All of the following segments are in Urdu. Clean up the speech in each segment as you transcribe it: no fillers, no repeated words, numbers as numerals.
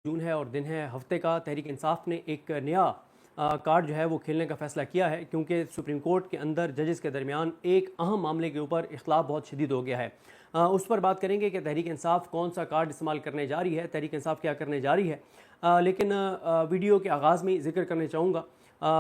جون ہے اور دن ہے ہفتے کا۔ تحریک انصاف نے ایک نیا کارڈ جو ہے وہ کھیلنے کا فیصلہ کیا ہے، کیونکہ سپریم کورٹ کے اندر ججز کے درمیان ایک اہم معاملے کے اوپر اختلاف بہت شدید ہو گیا ہے۔ اس پر بات کریں گے کہ تحریک انصاف کون سا کارڈ استعمال کرنے جا رہی ہے، تحریک انصاف کیا کرنے جا رہی ہے۔ لیکن ویڈیو کے آغاز میں ذکر کرنا چاہوں گا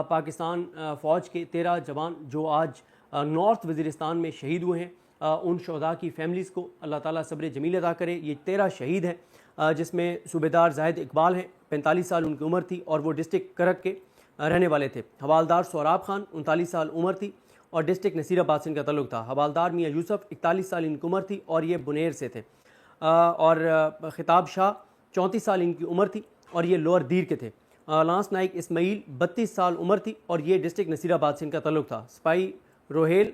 پاکستان فوج کے 13 جوان جو آج نارتھ وزیرستان میں شہید ہوئے ہیں، ان شہداء کی فیملیز کو اللہ تعالیٰ صبر جمیل عطا کرے۔ یہ 13 شہید ہیں، جس میں صوبیدار زاہد اقبال ہیں، 45 سال ان کی عمر تھی اور وہ ڈسٹرکٹ کرک کے رہنے والے تھے۔ حوالدار سہراب خان 39 سال عمر تھی اور ڈسٹرکٹ نصیر آباد سے ان کا تعلق تھا۔ حوالدار میاں یوسف 41 سال ان کی عمر تھی اور یہ بنیر سے تھے۔ اور خطاب شاہ 34 سال ان کی عمر تھی اور یہ لوور دیر کے تھے۔ لانس نائک اسماعیل 32 سال عمر تھی اور یہ ڈسٹرکٹ نصیر آباد سے ان کا تعلق تھا۔ سپاہی روہیل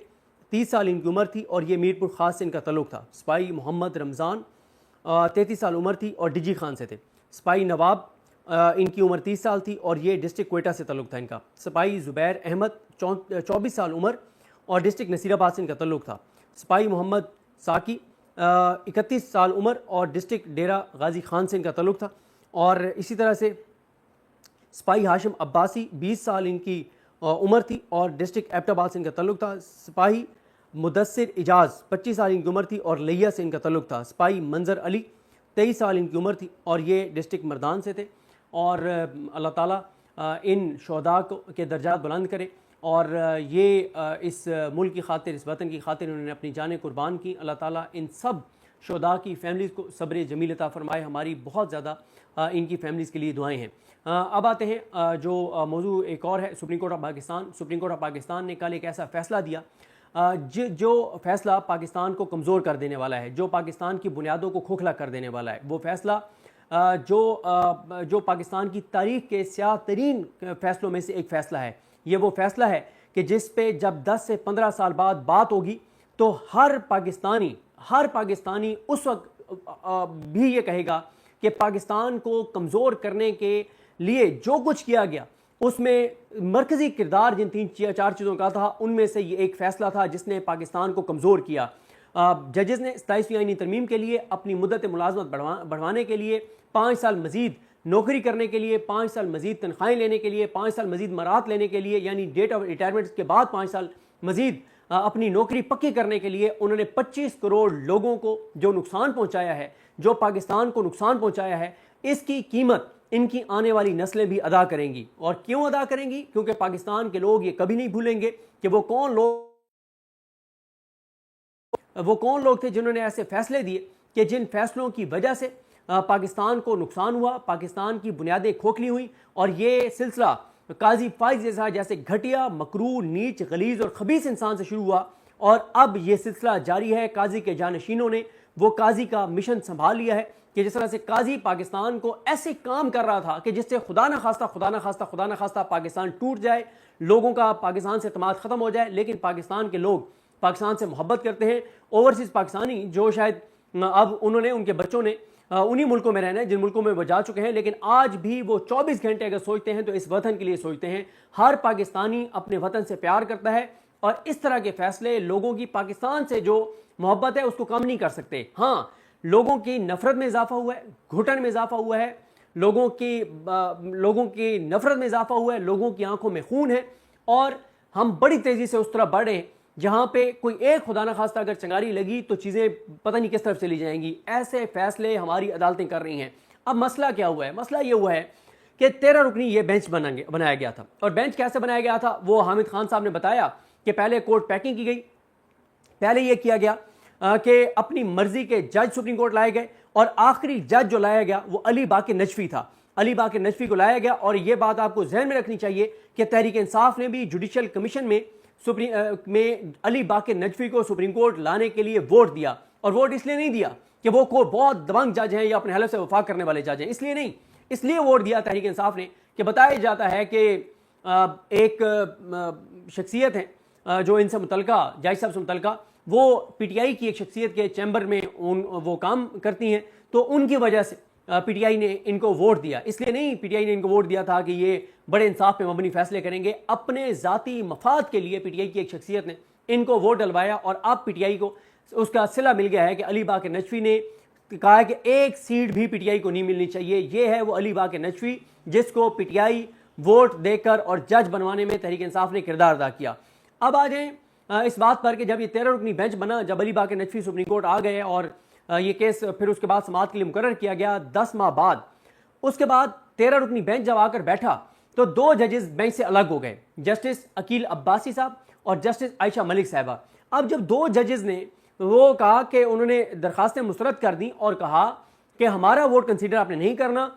30 سال ان کی عمر تھی اور یہ میرپور خاص سے ان کا تعلق تھا۔ سپاہی محمد رمضان 33 سال عمر تھی اور ڈجی خان سے تھے۔ سپاہی نواب ان کی عمر 30 سال تھی اور یہ ڈسٹرکٹ کوئٹہ سے تعلق تھا ان کا۔ سپاہی زبیر احمد 24 سال عمر اور ڈسٹرکٹ نصیر آباد سے ان کا تعلق تھا۔ سپاہی محمد ساکی 31 سال عمر اور ڈسٹرکٹ ڈیرہ غازی خان سے ان کا تعلق تھا۔ اور اسی طرح سے سپاہی ہاشم عباسی 20 سال ان کی عمر تھی اور ڈسٹرکٹ ایبٹ آباد سے ان کا تعلق تھا۔ سپاہی مدثر اجاز 25 سال ان کی عمر تھی اور لیا سے ان کا تعلق تھا۔ سپاہی منظر علی 23 سال ان کی عمر تھی اور یہ ڈسٹرکٹ مردان سے تھے۔ اور اللہ تعالیٰ ان شہداء کے درجات بلند کرے، اور یہ اس ملک کی خاطر، اس وطن کی خاطر انہوں نے اپنی جانیں قربان کی۔ اللہ تعالیٰ ان سب شہداء کی فیملیز کو صبر جمیل عطا فرمائے۔ ہماری بہت زیادہ ان کی فیملیز کے لیے دعائیں ہیں۔ اب آتے ہیں جو موضوع ایک اور ہے، supreme court of Pakistan. Supreme court of Pakistan نے کل ایک ایسا فیصلہ دیا جو فیصلہ پاکستان کو کمزور کر دینے والا ہے، جو پاکستان کی بنیادوں کو کھوکھلا کر دینے والا ہے۔ وہ فیصلہ جو پاکستان کی تاریخ کے سیاہ ترین فیصلوں میں سے ایک فیصلہ ہے۔ یہ وہ فیصلہ ہے کہ جس پہ جب 10 سے 15 سال بعد بات ہوگی تو ہر پاکستانی اس وقت بھی یہ کہے گا کہ پاکستان کو کمزور کرنے کے لیے جو کچھ کیا گیا اس میں مرکزی کردار جن 3-4 چیزوں کا تھا، ان میں سے یہ ایک فیصلہ تھا جس نے پاکستان کو کمزور کیا۔ ججز نے 27ویں آئینی ترمیم کے لیے، اپنی مدت ملازمت بڑھوانے کے لیے، 5 سال مزید نوکری کرنے کے لیے، 5 سال مزید تنخواہیں لینے کے لیے، 5 سال مزید مراحت لینے کے لیے، یعنی ڈیٹ آف ریٹائرمنٹ کے بعد 5 سال مزید اپنی نوکری پکی کرنے کے لیے، انہوں نے 25 کروڑ لوگوں کو جو نقصان پہنچایا ہے، جو پاکستان کو نقصان پہنچایا ہے، اس کی قیمت ان کی آنے والی نسلیں بھی ادا کریں گی۔ اور کیوں ادا کریں گی؟ کیونکہ پاکستان کے لوگ یہ کبھی نہیں بھولیں گے کہ وہ کون لوگ تھے جنہوں نے ایسے فیصلے دیے کہ جن فیصلوں کی وجہ سے پاکستان کو نقصان ہوا، پاکستان کی بنیادیں کھوکھلی ہوئیں، اور یہ سلسلہ قاضی فائز جیسے گھٹیا، مکروہ، نیچ، غلیظ اور خبیث انسان سے شروع ہوا، اور اب یہ سلسلہ جاری ہے۔ قاضی کے جانشینوں نے وہ قاضی کا مشن سنبھال لیا ہے کہ جس طرح سے قاضی پاکستان کو ایسے کام کر رہا تھا کہ جس سے خدا نہ خواستہ پاکستان ٹوٹ جائے، لوگوں کا پاکستان سے اعتماد ختم ہو جائے۔ لیکن پاکستان کے لوگ پاکستان سے محبت کرتے ہیں۔ اوورسیز پاکستانی جو شاید اب انہوں نے، ان کے بچوں نے انہی ملکوں میں رہنا ہے جن ملکوں میں وہ جا چکے ہیں، لیکن آج بھی وہ 24 گھنٹے اگر سوچتے ہیں تو اس وطن کے لیے سوچتے ہیں۔ ہر پاکستانی اپنے وطن سے پیار کرتا ہے، اور اس طرح کے فیصلے لوگوں کی پاکستان سے جو محبت ہے اس کو کم نہیں کر سکتے۔ ہاں، لوگوں کی نفرت میں اضافہ ہوا ہے، گھٹن میں اضافہ ہوا ہے، لوگوں کی نفرت میں اضافہ ہوا ہے، لوگوں کی آنکھوں میں خون ہے، اور ہم بڑی تیزی سے اس طرح بڑھ رہے ہیں جہاں پہ کوئی ایک خدا نہ خواستہ اگر چنگاری لگی تو چیزیں پتہ نہیں کس طرف چلی جائیں گی۔ ایسے فیصلے ہماری عدالتیں کر رہی ہیں۔ اب مسئلہ کیا ہوا ہے؟ مسئلہ یہ ہوا ہے کہ 13 رکنی یہ بینچ بنایا گیا تھا، اور بینچ کیسے بنایا گیا تھا وہ حامد خان صاحب نے بتایا کہ پہلے کورٹ پیکنگ کی گئی۔ پہلے یہ کیا گیا کہ اپنی مرضی کے جج سپریم کورٹ لائے گئے، اور آخری جج جو لایا گیا وہ علی باقر نجفی تھا۔ علی باقر نجفی کو لایا گیا، اور یہ بات آپ کو ذہن میں رکھنی چاہیے کہ تحریک انصاف نے بھی جوڈیشل کمیشن میں علی باقر نجفی کو سپریم کورٹ لانے کے لیے ووٹ دیا، اور ووٹ اس لیے نہیں دیا کہ وہ کوئی بہت دبنگ جج ہیں یا اپنے حلف سے وفاق کرنے والے جج ہیں، اس لیے نہیں، اس لیے ووٹ دیا تحریک انصاف نے کہ بتایا جاتا ہے کہ ایک شخصیت ہے جو ان سے متعلقہ، جج صاحب سے متعلقہ، وہ پی ٹی آئی کی ایک شخصیت کے چیمبر میں وہ کام کرتی ہیں، تو ان کی وجہ سے پی ٹی آئی نے ان کو ووٹ دیا۔ اس لیے نہیں پی ٹی آئی نے ان کو ووٹ دیا تھا کہ یہ بڑے انصاف پہ مبنی فیصلے کریں گے، اپنے ذاتی مفاد کے لیے پی ٹی آئی کی ایک شخصیت نے ان کو ووٹ ڈلوایا، اور اب پی ٹی آئی کو اس کا صلہ مل گیا ہے کہ علی باقر نجفی نے کہا ہے کہ ایک سیٹ بھی پی ٹی آئی کو نہیں ملنی چاہیے. یہ ہے وہ علی باقر نجفی جس کو پی ٹی آئی ووٹ دے کر اور جج بنوانے میں تحریک انصاف نے کردار ادا کیا. اب آ جائیں اس بات پر کہ جب یہ 13 رکنی بینچ بنا, جب علی باقر نجفی سپریم کورٹ آ گئے اور یہ کیس پھر اس کے بعد سماعت کے لیے مقرر کیا گیا 10 ماہ بعد, اس کے بعد 13 رکنی بینچ جب آ کر بیٹھا تو 2 ججز بینچ سے الگ ہو گئے, جسٹس عقیل عباسی صاحب اور جسٹس عائشہ ملک صاحبہ. اب جب 2 ججز نے وہ کہا کہ انہوں نے درخواستیں مسترد کر دیں اور کہا کہ ہمارا ووٹ کنسیڈر آپ نے نہیں کرنا,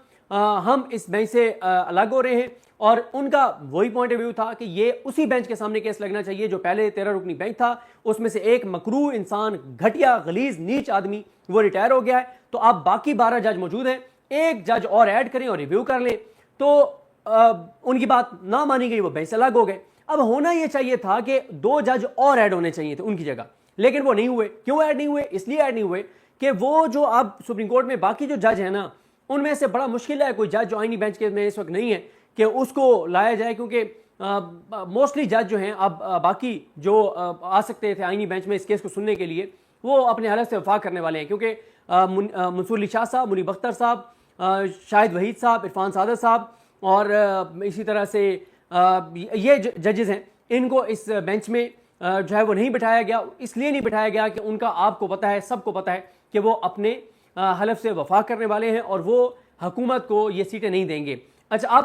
ہم اس بینچ سے الگ ہو رہے ہیں, اور ان کا وہی پوائنٹ آف ویو تھا کہ یہ اسی بینچ کے سامنے کیس لگنا چاہیے جو پہلے 13 رکنی بینچ تھا, اس میں سے ایک مکروہ انسان, گھٹیا غلیظ نیچ آدمی وہ ریٹائر ہو گیا ہے, تو آپ باقی 12 جج موجود ہیں, ایک جج اور ایڈ کریں اور ریویو کر لیں. تو ان کی بات نہ مانی گئی, وہ بینچ سے الگ ہو گئے. اب ہونا یہ چاہیے تھا کہ 2 جج اور ایڈ ہونے چاہیے تھے ان کی جگہ, لیکن وہ نہیں ہوئے. کیوں ایڈ نہیں ہوئے؟ اس لیے ایڈ نہیں ہوئے کہ وہ جو اب سپریم کورٹ میں باقی جو جج ہیں نا, ان میں سے بڑا مشکل ہے کوئی جج جو آئینی بینچ کے میں اس وقت نہیں ہے کہ اس کو لایا جائے, کیونکہ موسٹلی جج جو ہیں اب باقی جو آ سکتے تھے آئینی بینچ میں اس کیس کو سننے کے لیے وہ اپنے حلف سے وفا کرنے والے ہیں, کیونکہ منصور علی شاہ صاحب, منیب اختر صاحب, شاہد وحید صاحب, عرفان سعادت صاحب اور اسی طرح سے یہ ججز ہیں, ان کو اس بینچ میں جو ہے وہ نہیں بٹھایا گیا. اس لیے نہیں بٹھایا گیا کہ ان کا آپ کو پتہ ہے, سب کو پتہ ہے کہ وہ اپنے حلف سے وفا کرنے والے ہیں اور وہ حکومت کو یہ سیٹیں نہیں دیں گے. اچھا, اب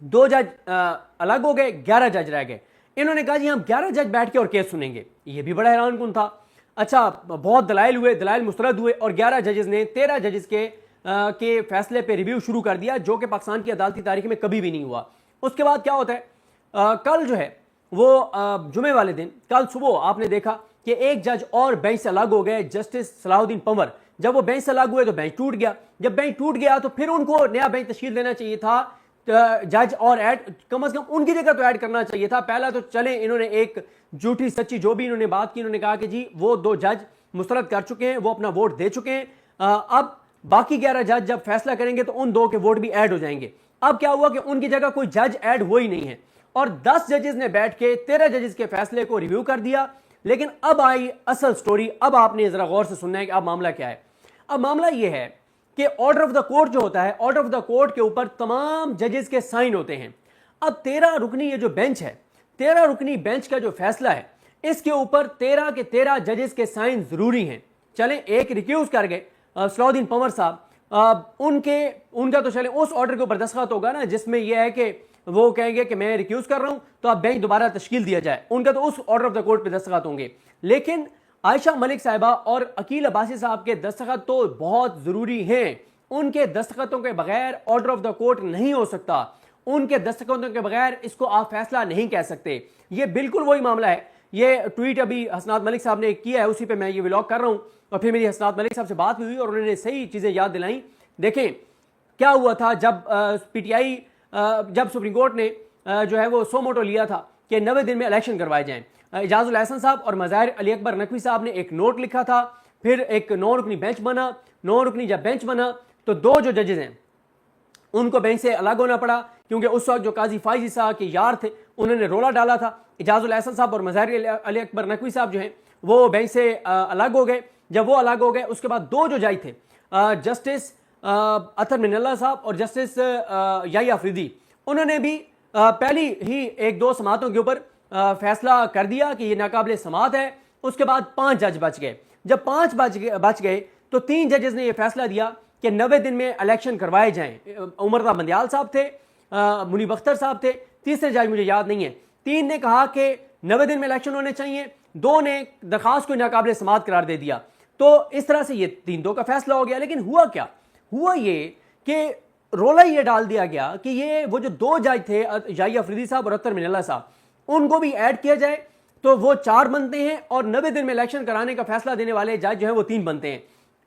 2 جج الگ ہو گئے, 11 جج رہ گئے. انہوں نے کہا جی ہم 11 جج بیٹھ کے اور کیس سنیں گے. یہ بھی بڑا حیران کن تھا. اچھا, بہت دلائل ہوئے, دلائل مسترد ہوئے اور 11 ججز نے 13 ججز کے فیصلے پہ ریویو شروع کر دیا, جو کہ پاکستان کی عدالتی تاریخ میں کبھی بھی نہیں ہوا. اس کے بعد کیا ہوتا ہے, کل جو ہے وہ جمعے والے دن, کل صبح آپ نے دیکھا کہ ایک جج اور بینچ سے الگ ہو گئے, جسٹس صلاح الدین پنور. جب وہ بینچ سے الگ ہوئے تو بینچ ٹوٹ گیا. جب بینچ ٹوٹ گیا تو پھر ان کو نیا بینچ تشکیل دینا چاہیے تھا, جج اور ایڈ کم از کم ان کی جگہ تو ایڈ کرنا چاہیے تھا. پہلا تو چلیں انہوں نے ایک جھوٹی سچی جو بھی انہوں نے بات کی, انہوں نے کہا کہ جی وہ 2 جج مسترد کر چکے ہیں, وہ اپنا ووٹ دے چکے ہیں, اب باقی 11 جج جب فیصلہ کریں گے تو ان 2 کے ووٹ بھی ایڈ ہو جائیں گے. اب کیا ہوا کہ ان کی جگہ کوئی جج ایڈ ہو ہی نہیں ہے اور 10 ججز نے بیٹھ کے 13 ججز کے فیصلے کو ریویو کر دیا. لیکن اب آئی اصل سٹوری, اب آپ نے ذرا غور سے سننا ہے کہ اب معاملہ کیا ہے. اب معاملہ یہ ہے کہ آرڈر آف دا کورٹ جو ہوتا ہے, آرڈر آف دا کورٹ کے اوپر تمام ججز کے سائن ہوتے ہیں. اب 13 رکنی یہ جو بینچ ہے, 13 رکنی بینچ کا جو فیصلہ ہے, اس کے اوپر 13 کے 13 ججز کے سائن ضروری ہیں. چلیں ایک ریکیوز کر گئے صلاح الدین پنور صاحب, ان کا تو چلیں اس آرڈر کے اوپر دستخط ہوگا نا جس میں یہ ہے کہ وہ کہیں گے کہ میں ریکیوز کر رہا ہوں تو اب بینچ دوبارہ تشکیل دیا جائے, ان کا تو اس آرڈر آف دا کورٹ پہ دستخط ہوں گے. لیکن عائشہ ملک صاحبہ اور عقیل عباسی صاحب کے دستخط تو بہت ضروری ہیں. ان کے دستخطوں کے بغیر آرڈر آف دا کورٹ نہیں ہو سکتا, ان کے دستخطوں کے بغیر اس کو آپ فیصلہ نہیں کہہ سکتے. یہ بالکل وہی معاملہ ہے. یہ ٹویٹ ابھی حسنات ملک صاحب نے کیا ہے, اسی پہ میں یہ ولاگ کر رہا ہوں, اور پھر میری حسنات ملک صاحب سے بات ہوئی اور انہوں نے صحیح چیزیں یاد دلائیں. دیکھیں کیا ہوا تھا جب پی ٹی آئی, جب سپریم کورٹ نے جو ہے وہ سو موٹو لیا تھا کہ 90 دن میں الیکشن کروائے جائیں. اعجاز الاحسن صاحب اور مظاہر علی اکبر نقوی صاحب نے ایک نوٹ لکھا تھا, پھر ایک 9 رکنی بینچ بنا. 9 رکنی جب بینچ بنا تو 2 جو ججز ہیں ان کو بینچ سے الگ ہونا پڑا, کیونکہ اس وقت جو قاضی فائز صاحب کے یار تھے انہوں نے رولا ڈالا تھا. اعجاز الاحسن صاحب اور مظاہر علی اکبر نقوی صاحب جو ہیں وہ بینچ سے الگ ہو گئے. جب وہ الگ ہو گئے اس کے بعد 2 جو جج تھے, جسٹس اطہر من اللہ صاحب اور جسٹس یحییٰ آفریدی, انہوں نے بھی پہلی ہی 1-2 سماعتوں کے اوپر فیصلہ کر دیا کہ یہ ناقابل سماعت ہے. اس کے بعد 5 جج بچ گئے. جب 5 بچ گئے تو 3 ججز نے یہ فیصلہ دیا کہ 90 دن میں الیکشن کروائے جائیں. عمر رضا بندیال صاحب تھے, منیب اختر صاحب تھے, تیسرے جج مجھے یاد نہیں ہے. 3 نے کہا کہ 90 دن میں الیکشن ہونے چاہیے, 2 نے درخواست کو ناقابل سماعت قرار دے دیا. تو اس طرح سے یہ 3-2 کا فیصلہ ہو گیا. لیکن ہوا کیا, ہوا یہ کہ رولا یہ ڈال دیا گیا کہ یہ وہ جو 2 جج تھے یحییٰ آفریدی صاحب اور اطہر من اللہ صاحب, ان کو بھی ایڈ کیا جائے تو وہ 4 بنتے ہیں, اور 90 دن میں الیکشن کرانے کا فیصلہ دینے والے جج جو ہیں وہ 3 بنتے ہیں.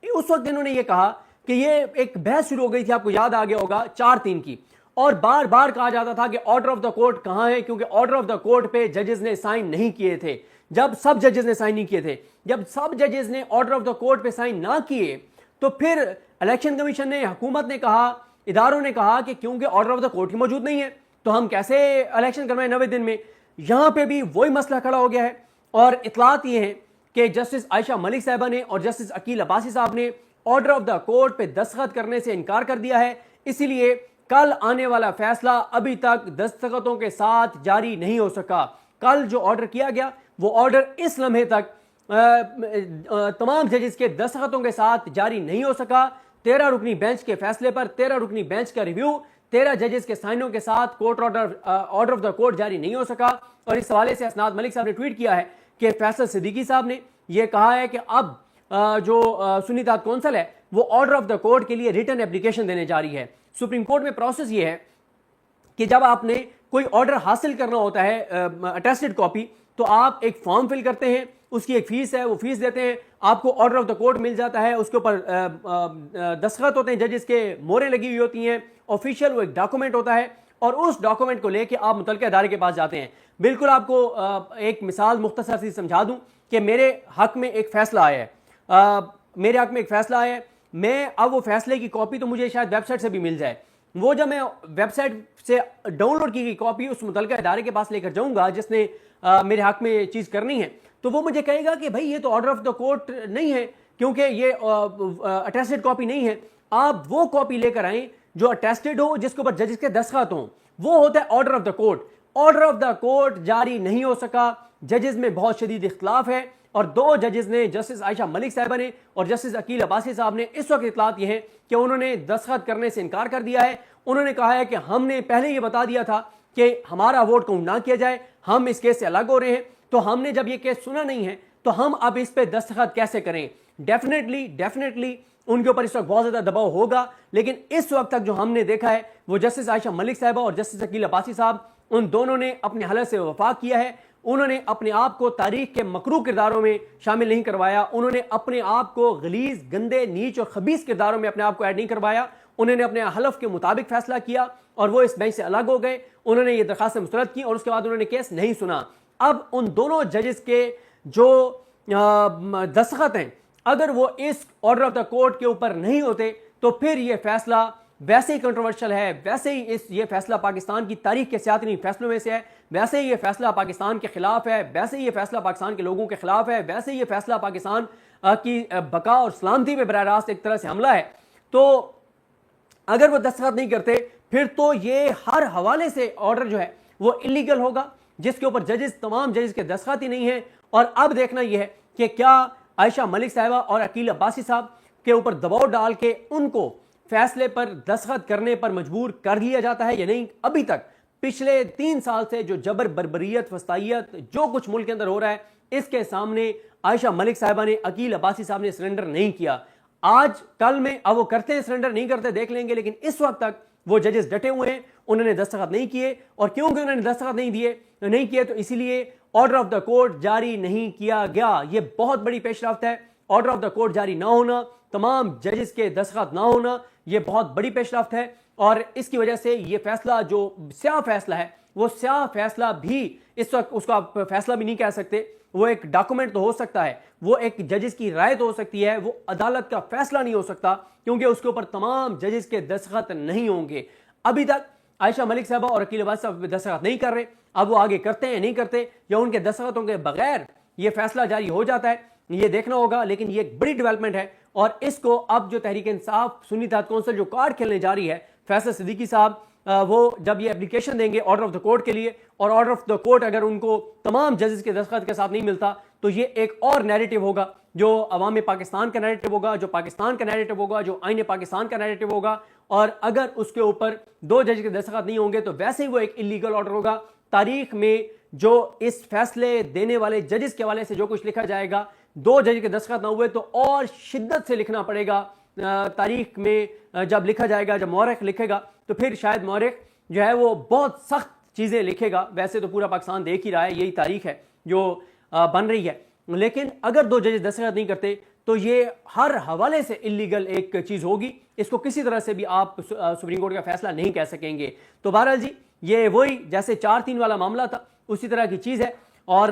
اس وقت انہوں نے یہ کہا کہ یہ ایک بحث شروع ہو گئی تھی, آپ کو یاد آ گیا ہوگا 4-3 کی, اور بار بار کہا جاتا تھا کہ آرڈر آف دا کورٹ کہاں ہے, کیونکہ آرڈر آف دا کورٹ پہ ججز نے سائن نہیں کیے تھے. جب سب ججز نے سائن نہیں کیے تھے, جب سب ججز نے آرڈر آف دا کورٹ پہ سائن نہ کیے تو پھر الیکشن کمیشن نے, حکومت نے کہا, اداروں نے کہا کہ کیونکہ آرڈر آف دا کورٹ ہی موجود نہیں ہے تو ہم کیسے الیکشن کروائیں 90 دن میں. یہاں پہ بھی وہی مسئلہ کھڑا ہو گیا ہے, اور اطلاعات یہ ہیں کہ جسٹس عائشہ ملک صاحبہ نے اور جسٹس عقیل عباسی صاحب نے آرڈر آف دا کورٹ پہ دستخط کرنے سے انکار کر دیا ہے، اسی لیے کل آنے والا فیصلہ ابھی تک دستخطوں کے ساتھ جاری نہیں ہو سکا۔ کل جو آرڈر کیا گیا وہ آرڈر اس لمحے تک تمام ججز کے دستخطوں کے ساتھ جاری نہیں ہو سکا۔ 13 رکنی بینچ کے فیصلے پر 13 رکنی بینچ کا ریویو 13 ججز کے سائنوں کے ساتھ court order of the court جاری نہیں ہو سکا۔ اور اس حوالے سے اسناد ملک صاحب نے ٹویٹ کیا ہے کہ فیصل صدیقی صاحب نے یہ کہا ہے کہ اب جو سنی اتحاد کونسل ہے وہ آرڈر آف دا کورٹ کے لیے ریٹن اپلیکیشن دینے جا رہی ہے۔ سپریم کورٹ میں پروسیس یہ ہے کہ جب آپ نے کوئی آرڈر حاصل کرنا ہوتا ہے اٹیسٹڈ کاپی، تو آپ ایک فارم فل کرتے ہیں، اس کی ایک فیس ہے، وہ فیس دیتے ہیں، آپ کو آرڈر آف دا کورٹ مل جاتا ہے، اس کے اوپر دستخط ہوتے ہیں ججز کے، موریں لگی ہوئی ہوتی ہیں، آفیشیل وہ ایک ڈاکومنٹ ہوتا ہے، اور اس ڈاکومنٹ کو لے کے آپ متعلقہ ادارے کے پاس جاتے ہیں۔ بالکل آپ کو ایک مثال مختصر سی سمجھا دوں کہ میرے حق میں ایک فیصلہ آیا ہے، میں اب وہ فیصلے کی کاپی تو مجھے شاید ویب سائٹ سے بھی مل جائے، وہ جب میں ویب سائٹ سے ڈاؤن لوڈ کی گئی کاپی اس متعلقہ ادارے کے پاس لے کر جاؤں گا جس نے میرے حق میں چیز کرنی ہے، تو وہ مجھے کہے گا کہ بھائی یہ تو آرڈر آف دا کورٹ نہیں ہے کیونکہ یہ اٹیسٹڈ کاپی نہیں ہے، آپ وہ کاپی لے کر آئیں جو اٹیسٹڈ ہو، جس کے اوپر ججز کے دستخط ہوں، وہ ہوتا ہے order of the court. Order of the court جاری نہیں ہو سکا، ججز میں بہت شدید اختلاف ہے، اور دو ججز نے، جسٹس عائشہ ملک صاحبہ نے اور جسٹس عقیل عباسی صاحب نے، اس وقت اطلاعات یہ ہیں کہ انہوں نے دستخط کرنے سے انکار کر دیا ہے۔ انہوں نے کہا ہے کہ ہم نے پہلے یہ بتا دیا تھا کہ ہمارا ووٹ کاؤنٹ نہ کیا جائے، ہم اس کیس سے الگ ہو رہے ہیں، تو ہم نے جب یہ کیس سنا نہیں ہے تو ہم اب اس پہ دستخط کیسے کریں۔ ڈیفینیٹلی ان کے اوپر اس وقت بہت زیادہ دباؤ ہوگا، لیکن اس وقت تک جو ہم نے دیکھا ہے وہ جسٹس عائشہ ملک صاحبہ اور جسٹس عقیل عباسی صاحب، ان دونوں نے اپنے حلف سے وفا کیا ہے، انہوں نے اپنے آپ کو تاریخ کے مکروہ کرداروں میں شامل نہیں کروایا، انہوں نے اپنے آپ کو غلیظ، گندے، نیچ اور خبیث کرداروں میں اپنے آپ کو ایڈ نہیں کروایا، انہوں نے اپنے حلف کے مطابق فیصلہ کیا اور وہ اس بینچ سے الگ ہو گئے، انہوں نے یہ درخواستیں مسترد کی اور اس کے بعد انہوں نے کیس نہیں سنا۔ اب ان دونوں ججز کے جو دستخط ہیں اگر وہ اس آرڈر آف دا کورٹ کے اوپر نہیں ہوتے تو پھر یہ فیصلہ ویسے ہی کنٹروورشل ہے، ویسے ہی یہ فیصلہ پاکستان کی تاریخ کے سیاسی فیصلوں میں سے ہے، ویسے ہی یہ فیصلہ پاکستان کے خلاف ہے، ویسے ہی یہ فیصلہ پاکستان کے لوگوں کے خلاف ہے، ویسے ہی یہ فیصلہ پاکستان کی بقا اور سلامتی پہ براہ راست ایک طرح سے حملہ ہے۔ تو اگر وہ دستخط نہیں کرتے پھر تو یہ ہر حوالے سے آرڈر جو ہے وہ انلیگل ہوگا، جس کے اوپر تمام ججز کے دستخط ہی نہیں ہیں۔ اور اب دیکھنا یہ ہے کہ کیا عائشہ ملک صاحبہ اور عقیل عباسی صاحب کے اوپر دباؤ ڈال کے ان کو فیصلے پر دستخط کرنے پر مجبور کر لیا جاتا ہے یا نہیں۔ ابھی تک پچھلے 3 سال سے جو جبر، بربریت، فسطائیت، جو کچھ ملک کے اندر ہو رہا ہے، اس کے سامنے عائشہ ملک صاحبہ نے، عقیل عباسی صاحب نے سرنڈر نہیں کیا۔ آج کل میں اب وہ کرتے ہیں سرنڈر، نہیں کرتے دیکھ لیں گے، لیکن اس وقت تک وہ ججز ڈٹے ہوئے ہیں، انہوں نے دستخط نہیں کیے، اور کیونکہ انہوں نے دستخط نہیں کیے تو اسی لیے آرڈر آف دا کورٹ جاری نہیں کیا گیا۔ یہ بہت بڑی پیش رفت ہے، آرڈر آف دا کورٹ جاری نہ ہونا، تمام ججز کے دستخط نہ ہونا، یہ بہت بڑی پیش رفت ہے، اور اس کی وجہ سے یہ فیصلہ جو سیاہ فیصلہ ہے، وہ سیاہ فیصلہ بھی اس وقت اس کو آپ فیصلہ بھی نہیں کہہ سکتے، وہ ایک ڈاکومنٹ تو ہو سکتا ہے، وہ ایک ججز کی رائے تو ہو سکتی ہے، وہ عدالت کا فیصلہ نہیں ہو سکتا کیونکہ اس کے اوپر تمام ججز کے دستخط نہیں ہوں گے۔ ابھی تک عائشہ ملک صاحبہ اور عقیل عباسی صاحب دستخط نہیں کر رہے، اب وہ آگے کرتے ہیں نہیں کرتے، یا ان کے دستخطوں کے بغیر یہ فیصلہ جاری ہو جاتا ہے، یہ دیکھنا ہوگا۔ لیکن یہ ایک بڑی ڈیولپمنٹ ہے، اور اس کو اب جو تحریک انصاف سنی اتحاد کونسل جو کارڈ کھیلنے جا رہی ہے، فیصل صدیقی صاحب وہ جب یہ اپلیکیشن دیں گے آرڈر آف دا کورٹ کے لیے، اور آرڈر آف دا کورٹ اگر ان کو تمام ججز کے دستخط کے ساتھ نہیں ملتا تو یہ ایک اور نیریٹو ہوگا جو عوام پاکستان کا نیریٹو ہوگا، جو پاکستان کا نیریٹو ہوگا، جو آئین پاکستان کا نیریٹو ہوگا، اور اگر اس کے اوپر 2 جج کے دستخط نہیں ہوں گے تو ویسے ہی وہ ایک انلیگل آرڈر ہوگا۔ تاریخ میں جو اس فیصلے دینے والے ججز کے حوالے سے جو کچھ لکھا جائے گا، 2 جج کے دستخط نہ ہوئے تو اور شدت سے لکھنا پڑے گا تاریخ میں، جب لکھا جائے گا، جب مورخ لکھے گا تو پھر شاید مورخ جو ہے وہ بہت سخت چیزیں لکھے گا۔ ویسے تو پورا پاکستان دیکھ ہی رہا ہے، یہی تاریخ ہے جو بن رہی ہے، لیکن اگر 2 جج دستخط نہیں کرتے تو یہ ہر حوالے سے انلیگل ایک چیز ہوگی، اس کو کسی طرح سے بھی آپ سپریم کورٹ کا فیصلہ نہیں کہہ سکیں گے۔ تو بہرحال جی یہ وہی جیسے 4-3 والا معاملہ تھا اسی طرح کی چیز ہے، اور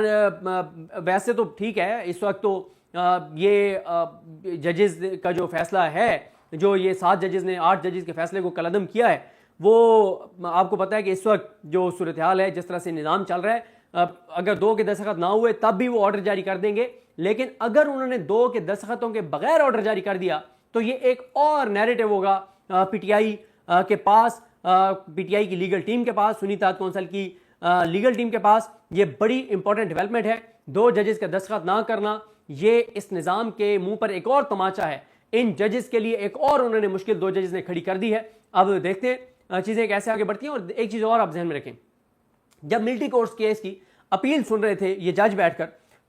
ویسے تو ٹھیک ہے، اس وقت تو یہ ججز کا جو فیصلہ ہے، جو یہ 7 ججز نے 8 ججز کے فیصلے کو کالعدم کیا ہے، وہ آپ کو پتہ ہے کہ اس وقت جو صورتحال ہے، جس طرح سے نظام چل رہا ہے، اگر 2 کے دستخط نہ ہوئے تب بھی وہ آرڈر جاری کر دیں گے، لیکن اگر انہوں نے 2 کے دستخطوں کے بغیر آرڈر جاری کر دیا تو یہ ایک اور نیریٹو ہوگا پی ٹی آئی کے پاس، پی ٹی آئی کی لیگل ٹیم کے پاس، سنی اتحاد کونسل کی لیگل ٹیم کے پاس. یہ بڑی امپورٹنٹ ڈیولپمنٹ ہے. 2 ججز کا دستخط نہ کرنا یہ اس نظام کے منہ پر ایک اور تماچا ہے. ان ججز کے لیے ایک اور انہوں نے مشکل 2 ججز نے کھڑی کر دی ہے. اب دیکھتے ہیں چیزیں کیسے آگے بڑھتی ہیں. اور ایک چیز اور آپ ذہن میں رکھیں، جب ملٹری کورٹس کیس کی اپیل سن رہے تھے یہ جج بیٹھ کر،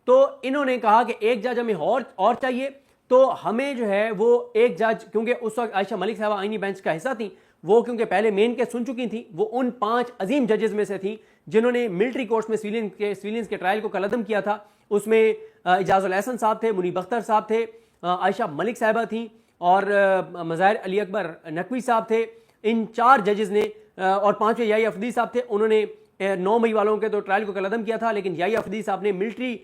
تو انہوں نے کہا کہ ایک جج ہمیں اور چاہیے. تو ہمیں جو ہے وہ ایک جج، کیونکہ اس وقت عائشہ ملک صاحبہ آئینی بینچ کا حصہ تھیں، وہ کیونکہ پہلے مین کیس سن چکی تھیں، وہ ان 5 عظیم ججز میں سے تھیں جنہوں نے ملٹری کورٹس میں سویلینز کے ٹرائل کو کالعدم کیا تھا. اس میں اعجاز الاحسن صاحب تھے، منیب اختر صاحب تھے، عائشہ ملک صاحبہ تھیں، اور مظاہر علی اکبر نقوی صاحب تھے. ان 4 ججز نے، اور 5ویں یحییٰ افدی صاحب تھے، انہوں نے 9 مئی والوں کے تو ٹرائل کو کالعدم کیا تھا، لیکن یحییٰ افدی صاحب نے ملٹری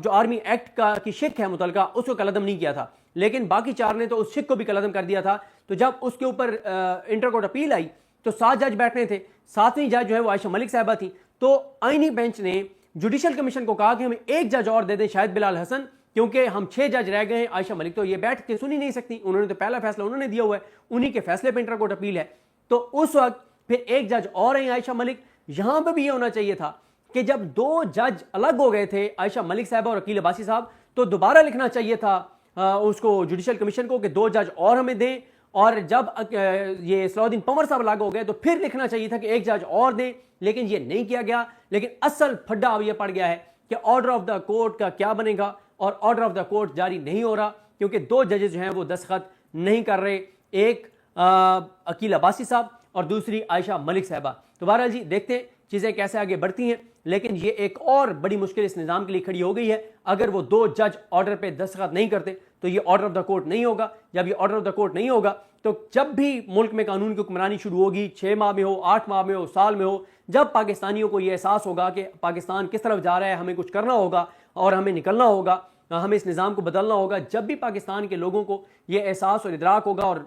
جو آرمی ایکٹ کی شک ہے متعلقہ اس کو کالعدم نہیں کیا تھا، لیکن باقی 4 نے تو اس شک کو بھی کالعدم کر دیا تھا. تو جب اس کے اوپر انٹر کورٹ اپیل آئی تو 7 جج بیٹھنے تھے، 7ویں جج جو ہے وہ عائشہ ملک صاحبہ تھیں. تو آئینی بینچ نے جوڈیشل کمیشن کو کہا کہ ہمیں ایک جج اور دے دیں، شاہد بلال حسن، کیونکہ ہم 6 جج رہ گئے ہیں. عائشہ ملک تو یہ بیٹھ کے سن ہی نہیں سکتی، انہوں نے تو پہلا فیصلہ انہوں نے دیا ہوا ہے، انہی کے فیصلے پہ انٹر کورٹ اپیل ہے. تو اس وقت پھر ایک جج اور ہیں عائشہ ملک. یہاں پہ بھی یہ ہونا چاہیے تھا کہ جب 2 جج الگ ہو گئے تھے، عائشہ ملک صاحبہ اور عقیل عباسی صاحب، تو دوبارہ لکھنا چاہیے تھا اس کو جوڈیشل کمیشن کو کہ 2 جج اور ہمیں دیں. اور جب یہ صلاح الدین پنور صاحب الگ ہو گئے تو پھر لکھنا چاہیے تھا کہ 1 جج اور دیں، لیکن یہ نہیں کیا گیا. لیکن اصل پھڈا اب یہ پڑ گیا ہے کہ آرڈر آف دا کورٹ کا کیا بنے گا، اور آرڈر آف دا کورٹ جاری نہیں ہو رہا کیونکہ 2 ججز جو ہیں وہ دستخط نہیں کر رہے، ایک عقیل عباسی صاحب اور دوسری عائشہ ملک صاحبہ. تو بہرحال جی دیکھتے ہیں چیزیں کیسے آگے بڑھتی ہیں. لیکن یہ ایک اور بڑی مشکل اس نظام کے لیے کھڑی ہو گئی ہے. اگر وہ 2 جج آرڈر پہ دستخط نہیں کرتے تو یہ آرڈر آف دا کورٹ نہیں ہوگا. جب یہ آرڈر آف دا کورٹ نہیں ہوگا تو جب بھی ملک میں قانون کی حکمرانی شروع ہوگی، 6 ماہ میں ہو، 8 ماہ میں ہو، سال میں ہو، جب پاکستانیوں کو یہ احساس ہوگا کہ پاکستان کس طرف جا رہا ہے، ہمیں کچھ کرنا ہوگا اور ہمیں نکلنا ہوگا، ہمیں اس نظام کو بدلنا ہوگا، جب بھی پاکستان کے لوگوں کو یہ احساس اور ادراک ہوگا اور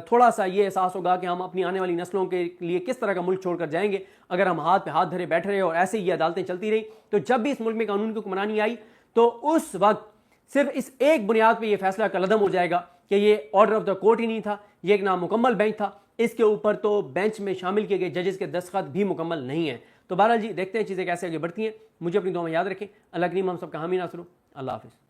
تھوڑا سا یہ احساس ہوگا کہ ہم اپنی آنے والی نسلوں کے لیے کس طرح کا ملک چھوڑ کر جائیں گے اگر ہم ہاتھ پہ ہاتھ دھرے بیٹھ رہے اور ایسے یہ عدالتیں چلتی رہی، تو جب بھی اس ملک میں قانون کی حکمرانی آئی تو اس وقت صرف اس ایک بنیاد پہ یہ فیصلہ کالعدم ہو جائے گا کہ یہ آرڈر آف دا کورٹ ہی نہیں تھا، یہ ایک نامکمل بینچ تھا. اس کے اوپر تو بینچ میں شامل کیے گئے ججز کے دستخط بھی مکمل نہیں ہیں. تو بہرحال جی دیکھتے ہیں چیزیں کیسے آگے بڑھتی ہیں. مجھے اپنی دعا میں یاد رکھیں. اللہ کریم ہم سب کا حامی ناصر ہو. اللہ حافظ.